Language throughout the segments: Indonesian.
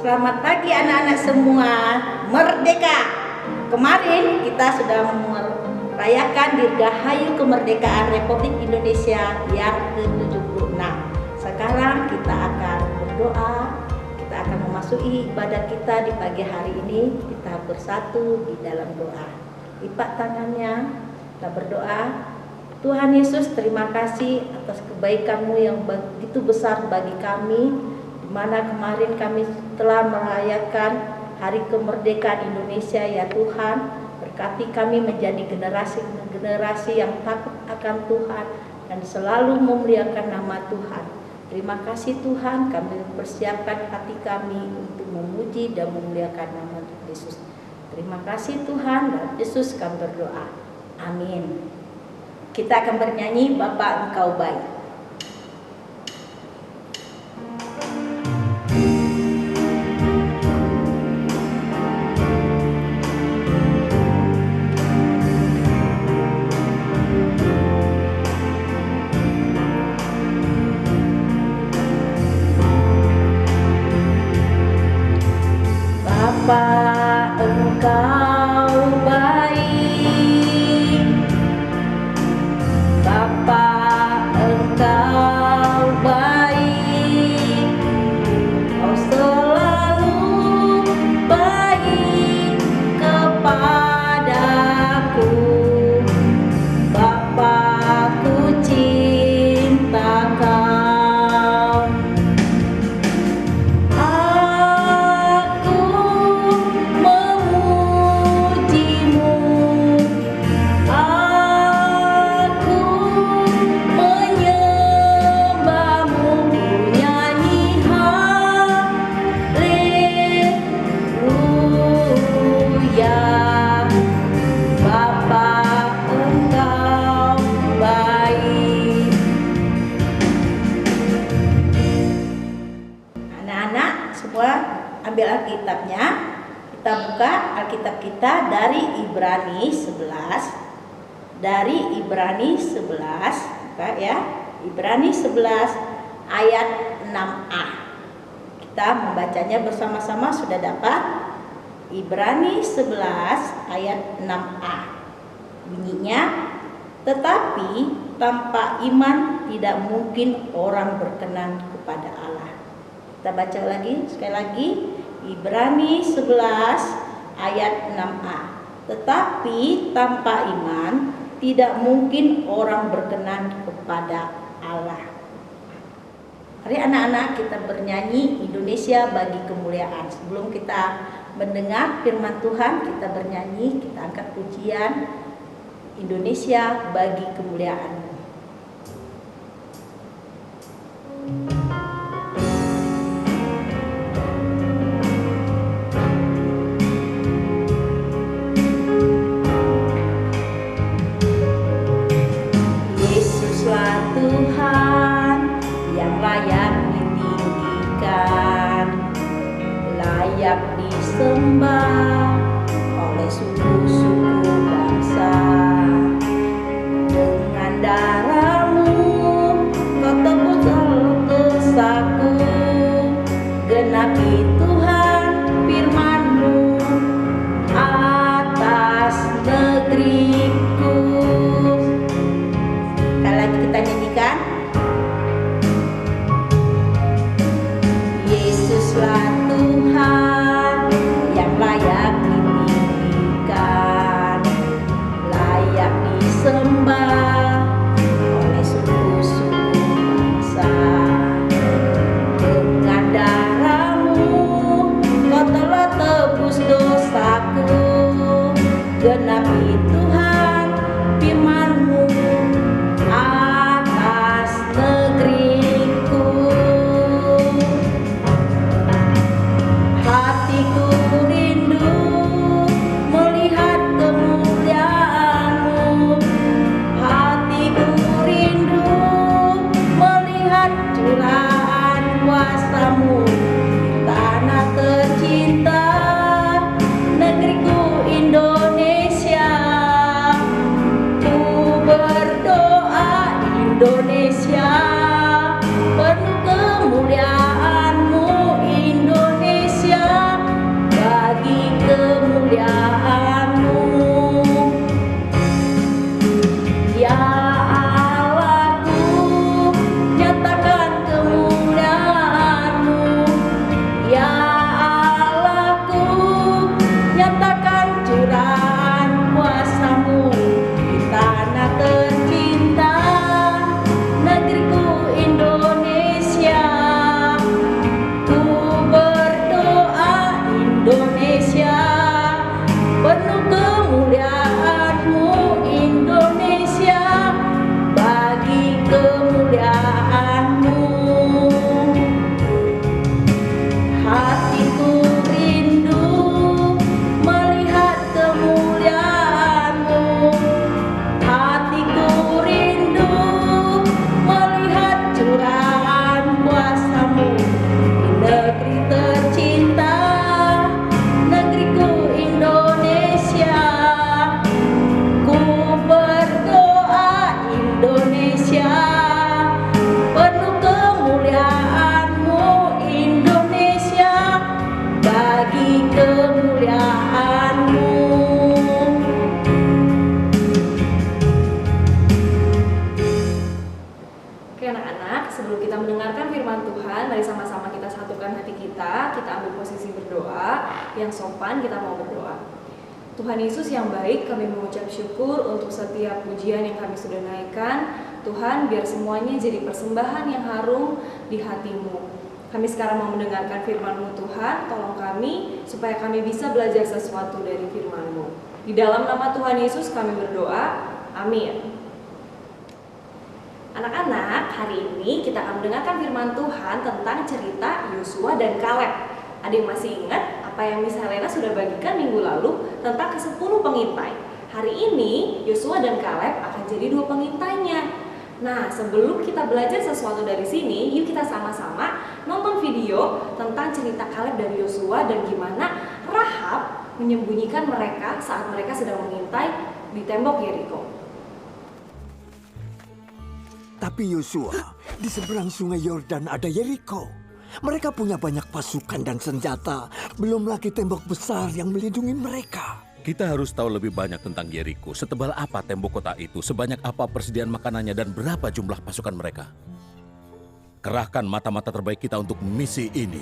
Selamat pagi anak-anak semua. Merdeka. Kemarin kita sudah merayakan Dirgahayu Kemerdekaan Republik Indonesia yang ke-76. Sekarang kita akan berdoa. Kita akan memasuki ibadah kita di pagi hari ini. Kita bersatu di dalam doa. Lipat tangannya, kita berdoa. Tuhan Yesus, terima kasih atas kebaikan-Mu yang begitu besar bagi kami, di mana kemarin kami telah merayakan Hari Kemerdekaan Indonesia. Ya Tuhan, berkati kami menjadi generasi yang takut akan Tuhan dan selalu memuliakan nama Tuhan. Terima kasih Tuhan, kami persiapkan hati kami untuk memuji dan memuliakan nama Yesus. Terima kasih Tuhan, dan Yesus kami berdoa. Amin. Kita akan bernyanyi Bapa Engkau Baik. Bapa Engkau baik, Bapa Engkau baik, Kau selalu baik kepadaku. Bapa, ku cinta Kau. Aku memujimu, aku menyembahmu, nyanyi haleluya. Bapa Engkau baik. Anak-anak semua ambil Alkitabnya. Kita buka Alkitab kita dari Ibrani 11. Dari Ibrani 11, buka ya. Ibrani 11 ayat 6a. Kita membacanya bersama-sama, sudah dapat? Ibrani 11 ayat 6a. Bunyinya, tetapi tanpa iman tidak mungkin orang berkenan kepada Allah. Kita baca lagi, sekali lagi. Ibrani 11 ayat 6a. Tetapi tanpa iman tidak mungkin orang berkenan kepada Allah. Mari anak-anak kita bernyanyi Indonesia bagi kemuliaan. Sebelum kita mendengar firman Tuhan, kita bernyanyi, kita angkat pujian Indonesia bagi kemuliaan. Yesuslah Tuhan yang layak ditinggikan, layak disembah oleh suku-suku bangsa. Dengan darah-Mu Kau tebus dosaku, genapi Tuhan firman-Mu atas negeriku. Sekali lagi kita nyanyikan. Yesuslah Tuhan yang layak ditinggikan, layak disembah oleh suku-suku bangsa. Dengan darah-Mu Kau telah tebus dosaku, genapi Tuhan firman-Mu atas negeriku. kita ambil posisi berdoa, yang sopan kita mau berdoa. Tuhan Yesus yang baik, kami mengucap syukur untuk setiap pujian yang kami sudah naikkan. Tuhan, biar semuanya jadi persembahan yang harum di hati-Mu. Kami sekarang mau mendengarkan firman-Mu Tuhan, tolong kami supaya kami bisa belajar sesuatu dari firman-Mu. Di dalam nama Tuhan Yesus kami berdoa, amin. Anak-anak, hari ini kita akan mendengarkan firman Tuhan tentang cerita Yosua dan Kaleb. Ada yang masih ingat apa yang Miss Helena sudah bagikan minggu lalu tentang ke-10 pengintai? Hari ini Yosua dan Kaleb akan jadi 2 pengintainya. Nah, sebelum kita belajar sesuatu dari sini, yuk kita sama-sama nonton video tentang cerita Kaleb dan Yosua dan gimana Rahab menyembunyikan mereka saat mereka sedang mengintai di tembok Yeriko. Tapi Yosua, di seberang sungai Yordan ada Yeriko. Mereka punya banyak pasukan dan senjata, belum lagi tembok besar yang melindungi mereka. Kita harus tahu lebih banyak tentang Yeriko. Setebal apa tembok kota itu, sebanyak apa persediaan makanannya, dan berapa jumlah pasukan mereka. Kerahkan mata-mata terbaik kita untuk misi ini.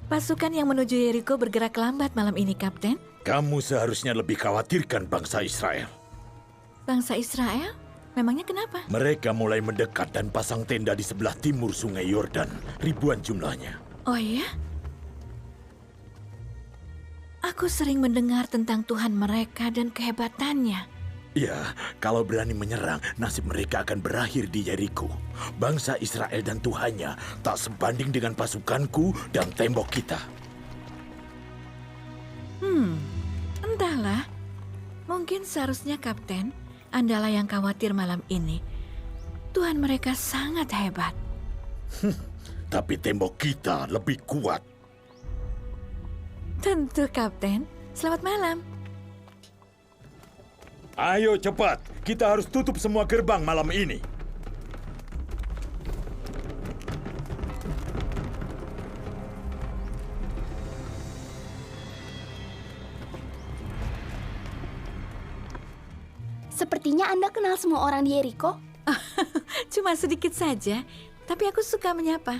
Pasukan yang menuju Yeriko bergerak lambat malam ini, Kapten. Kamu seharusnya lebih khawatirkan bangsa Israel. Bangsa Israel? Memangnya kenapa? Mereka mulai mendekat dan pasang tenda di sebelah timur sungai Yordan, ribuan jumlahnya. Oh iya? Aku sering mendengar tentang Tuhan mereka dan kehebatannya. Ya, kalau berani menyerang, nasib mereka akan berakhir di Yeriko. Bangsa Israel dan Tuhannya tak sebanding dengan pasukanku dan tembok kita. Entahlah. Mungkin seharusnya, Kapten, Andalah yang khawatir malam ini. Tuhan mereka sangat hebat. Tapi tembok kita lebih kuat. Tentu, Kapten. Selamat malam. Ayo cepat, kita harus tutup semua gerbang malam ini. Sepertinya Anda kenal semua orang di Yeriko. Cuma sedikit saja, tapi aku suka menyapa.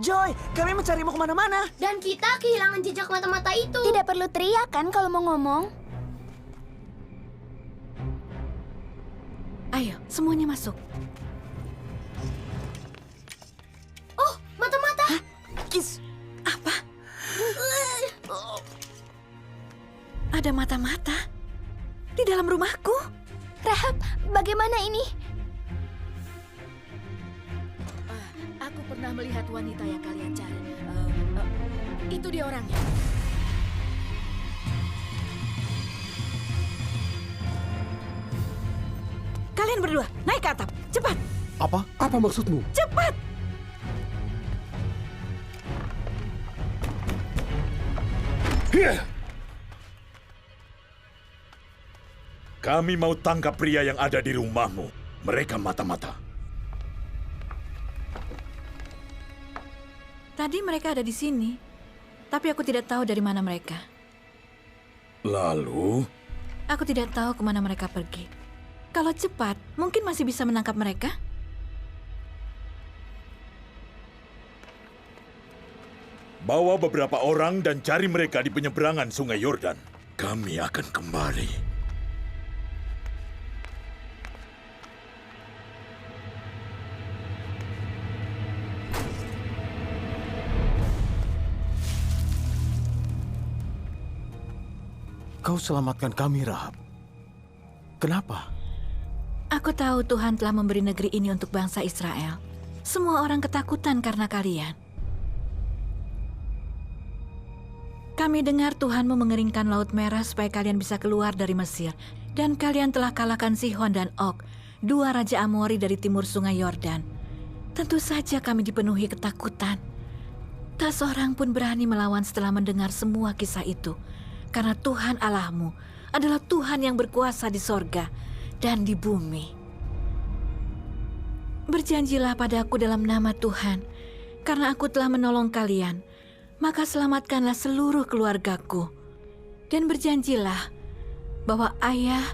Joy, kami mencarimu kemana-mana. Dan kita kehilangan jejak mata-mata itu. Tidak perlu teriak kan kalau mau ngomong. Ayo, semuanya masuk. Oh, mata-mata. Kis, Apa? Ada mata-mata di dalam rumahku. Rahab, bagaimana ini? Aku pernah melihat wanita yang kalian cari. Itu dia orangnya. Kalian berdua, naik ke atap. Cepat, Apa? Apa maksudmu? cepat. Kami mau tangkap pria yang ada di rumahmu. Mereka mata-mata. Tadi mereka ada di sini, tapi aku tidak tahu dari mana mereka. Lalu? Aku tidak tahu kemana mereka pergi. Kalau cepat, mungkin masih bisa menangkap mereka. Bawa beberapa orang dan cari mereka di penyeberangan sungai Yordan. Kami akan kembali. Kau selamatkan kami, Rahab. Kenapa? Aku tahu Tuhan telah memberi negeri ini untuk bangsa Israel. Semua orang ketakutan karena kalian. Kami dengar Tuhanmu mengeringkan Laut Merah supaya kalian bisa keluar dari Mesir. Dan kalian telah kalahkan Sihon dan Og, 2 raja Amori dari timur sungai Yordan. Tentu saja kami dipenuhi ketakutan. Tak seorang pun berani melawan setelah mendengar semua kisah itu. Karena Tuhan Allahmu adalah Tuhan yang berkuasa di sorga dan di bumi. Berjanjilah padaku dalam nama Tuhan, karena aku telah menolong kalian, maka selamatkanlah seluruh keluargaku. Dan berjanjilah bahwa ayah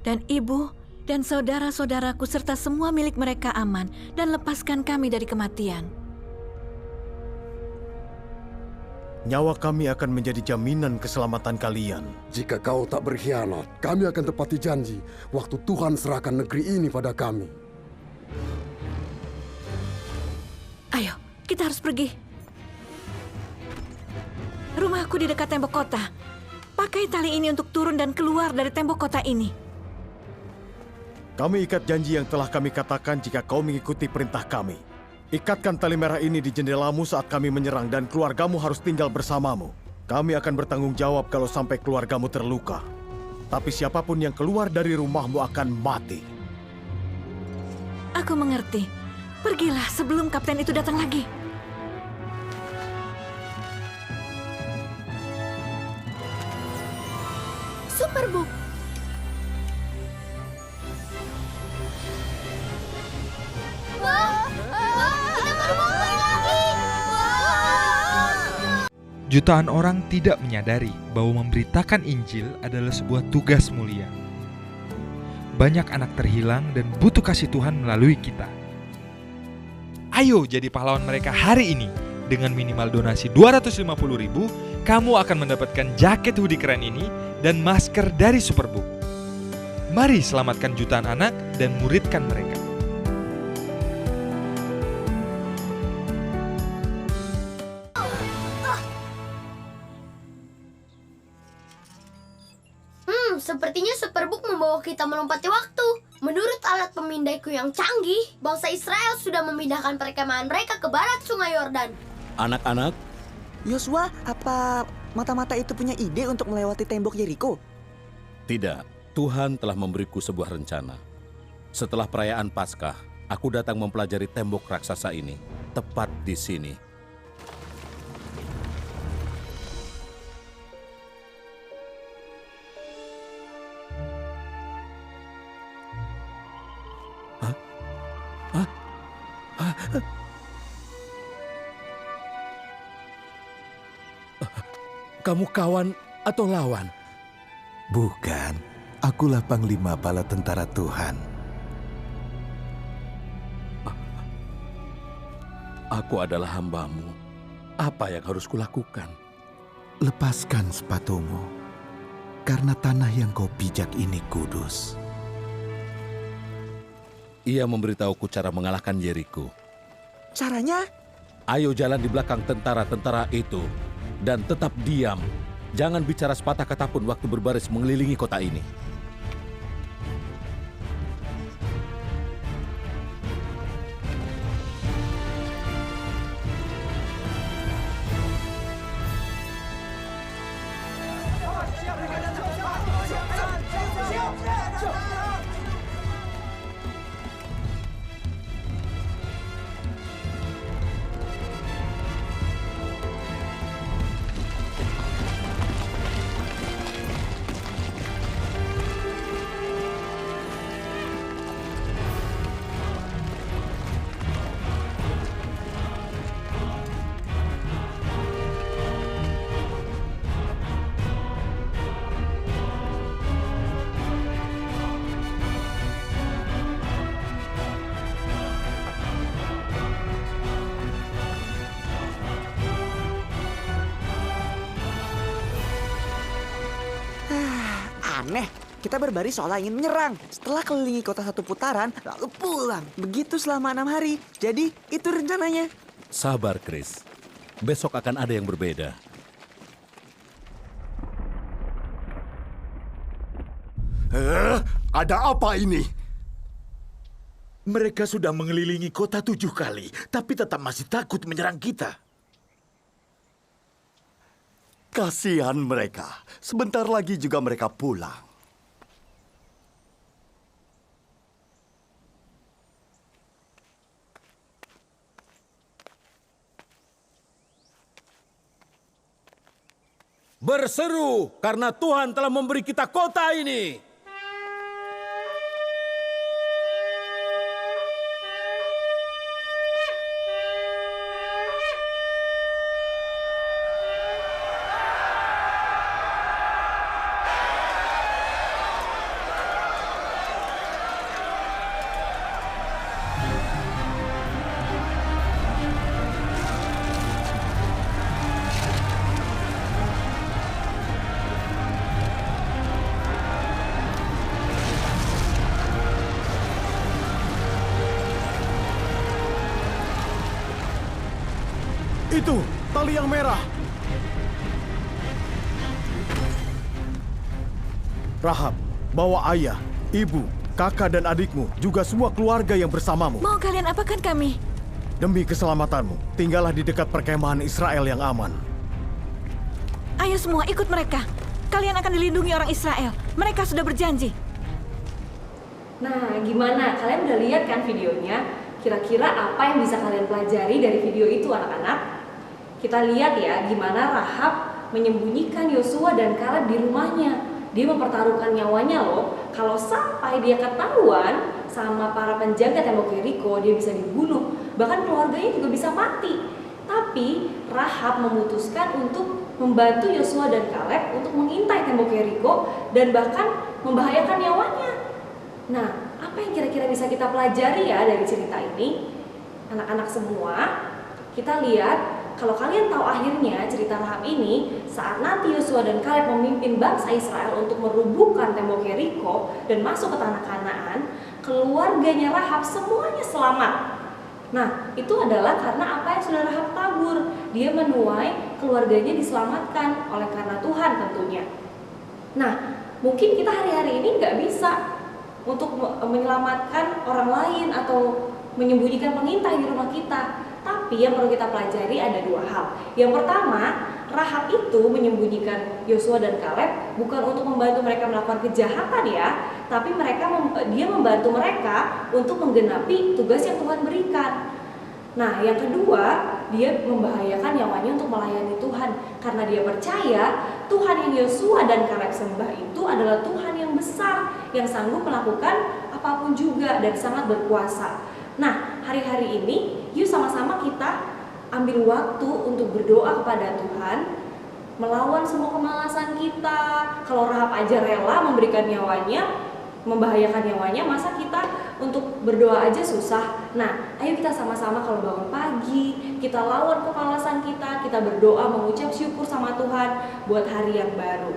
dan ibu dan saudara-saudaraku serta semua milik mereka aman dan lepaskan kami dari kematian. Nyawa kami akan menjadi jaminan keselamatan kalian. Jika kau tak berkhianat, kami akan tepati janji waktu Tuhan serahkan negeri ini pada kami. Ayo, kita harus pergi. Rumahku di dekat tembok kota. Pakai tali ini untuk turun dan keluar dari tembok kota ini. Kami ikat janji yang telah kami katakan jika kau mengikuti perintah kami. Ikatkan tali merah ini di jendelamu saat kami menyerang dan keluargamu harus tinggal bersamamu. Kami akan bertanggung jawab kalau sampai keluargamu terluka. Tapi siapapun yang keluar dari rumahmu akan mati. Aku mengerti. Pergilah sebelum kapten itu datang lagi. Superbook. Jutaan orang tidak menyadari bahwa memberitakan Injil adalah sebuah tugas mulia. Banyak anak terhilang dan butuh kasih Tuhan melalui kita. Ayo jadi pahlawan mereka hari ini. Dengan minimal donasi 250.000, kamu akan mendapatkan jaket hoodie keren ini dan masker dari Superbook. Mari selamatkan jutaan anak dan muridkan mereka. Sepertinya Superbook membawa kita melompati waktu. Menurut alat pemindaiku yang canggih, bangsa Israel sudah memindahkan perkemahan mereka ke barat Sungai Yordan. Anak-anak, Yosua, apa mata-mata itu punya ide untuk melewati tembok Yeriko? tidak. Tuhan telah memberiku sebuah rencana. Setelah perayaan Paskah, aku datang mempelajari tembok raksasa ini, tepat di sini. Kamu kawan atau lawan? Bukan, akulah Panglima Bala Tentara Tuhan. Aku adalah hamba-Mu. Apa yang harus kulakukan? Lepaskan sepatumu, karena tanah yang kau pijak ini kudus. Ia memberitahuku cara mengalahkan Yeriko. Caranya? Ayo jalan di belakang tentara-tentara itu. Dan tetap diam. Jangan bicara sepatah kata pun waktu berbaris mengelilingi kota ini. Aneh, kita berbaris seolah ingin menyerang. Setelah kelilingi kota satu putaran, lalu pulang. Begitu selama 6 hari. Jadi, itu rencananya. Sabar, Chris. Besok akan ada yang berbeda. Ada apa ini? Mereka sudah mengelilingi kota 7 kali, tapi tetap masih takut menyerang kita. Kasihan mereka. Sebentar lagi juga mereka pulang. Berseru karena Tuhan telah memberi kita kota ini. Itu, tali yang merah. Rahab, bawa ayah, ibu, kakak dan adikmu, juga semua keluarga yang bersamamu. Mau kalian apakan kami? Demi keselamatanmu, tinggallah di dekat perkemahan Israel yang aman. Ayo semua ikut mereka. Kalian akan dilindungi orang Israel. Mereka sudah berjanji. Nah, gimana? Kalian udah lihat kan videonya? Kira-kira apa yang bisa kalian pelajari dari video itu, anak-anak? Kita lihat ya, gimana Rahab menyembunyikan Yosua dan Kaleb di rumahnya. Dia mempertaruhkan nyawanya loh. Kalau sampai dia ketahuan sama para penjaga tembok Yeriko, dia bisa dibunuh. Bahkan keluarganya juga bisa mati. Tapi Rahab memutuskan untuk membantu Yosua dan Kaleb untuk mengintai tembok Yeriko dan bahkan membahayakan nyawanya. Nah, apa yang kira-kira bisa kita pelajari ya dari cerita ini? Anak-anak semua, kita lihat kalau kalian tahu akhirnya cerita Rahab ini, saat nanti Yosua dan Kaleb memimpin bangsa Israel untuk merubuhkan tembok Yeriko dan masuk ke tanah Kanaan, keluarganya Rahab semuanya selamat. Nah, itu adalah karena apa yang sudah Rahab tabur. Dia menuai keluarganya diselamatkan oleh karena Tuhan tentunya. Nah, mungkin kita hari-hari ini nggak bisa untuk menyelamatkan orang lain atau menyembunyikan pengintai di rumah kita. Tapi yang perlu kita pelajari ada dua hal. Yang pertama, Rahab itu menyembunyikan Yosua dan Kaleb bukan untuk membantu mereka melakukan kejahatan ya, tapi dia membantu mereka untuk menggenapi tugas yang Tuhan berikan. Nah, yang kedua, dia membahayakan nyawanya untuk melayani Tuhan karena dia percaya Tuhan yang Yosua dan Kaleb sembah itu adalah Tuhan yang besar, yang sanggup melakukan apapun juga dan sangat berkuasa. Nah, hari-hari ini yuk sama-sama kita ambil waktu untuk berdoa kepada Tuhan, melawan semua kemalasan kita. Kalau Rahab aja rela memberikan nyawanya, membahayakan nyawanya, masa kita untuk berdoa aja susah. Nah, ayo kita sama-sama kalau bangun pagi, kita lawan kemalasan kita berdoa mengucap syukur sama Tuhan buat hari yang baru.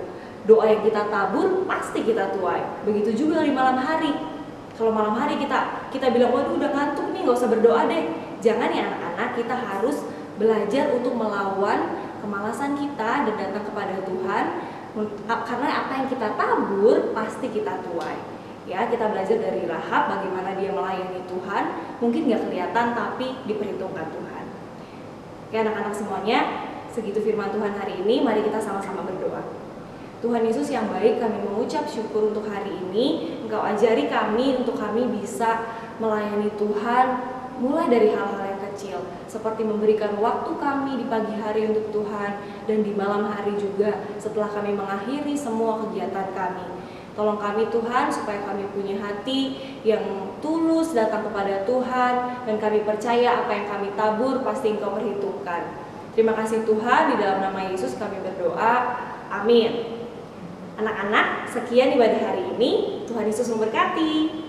Doa yang kita tabur pasti kita tuai. Begitu juga di malam hari. Kalau malam hari kita bilang, waduh udah ngantuk nih, gak usah berdoa deh. Jangan ya anak-anak, kita harus belajar untuk melawan kemalasan kita dan datang kepada Tuhan. Karena apa yang kita tabur pasti kita tuai. Ya, kita belajar dari Rahab bagaimana dia melayani Tuhan. Mungkin gak kelihatan tapi diperhitungkan Tuhan. Oke anak-anak semuanya, segitu firman Tuhan hari ini. Mari kita sama-sama berdoa. Tuhan Yesus yang baik, kami mengucap syukur untuk hari ini. Engkau ajari kami untuk kami bisa melayani Tuhan mulai dari hal-hal yang kecil, seperti memberikan waktu kami di pagi hari untuk Tuhan dan di malam hari juga setelah kami mengakhiri semua kegiatan kami. Tolong kami Tuhan supaya kami punya hati yang tulus datang kepada Tuhan dan kami percaya apa yang kami tabur pasti Engkau perhitungkan. Terima kasih Tuhan, di dalam nama Yesus kami berdoa. Amin. Anak-anak, sekian ibadah hari ini. Tuhan Yesus memberkati.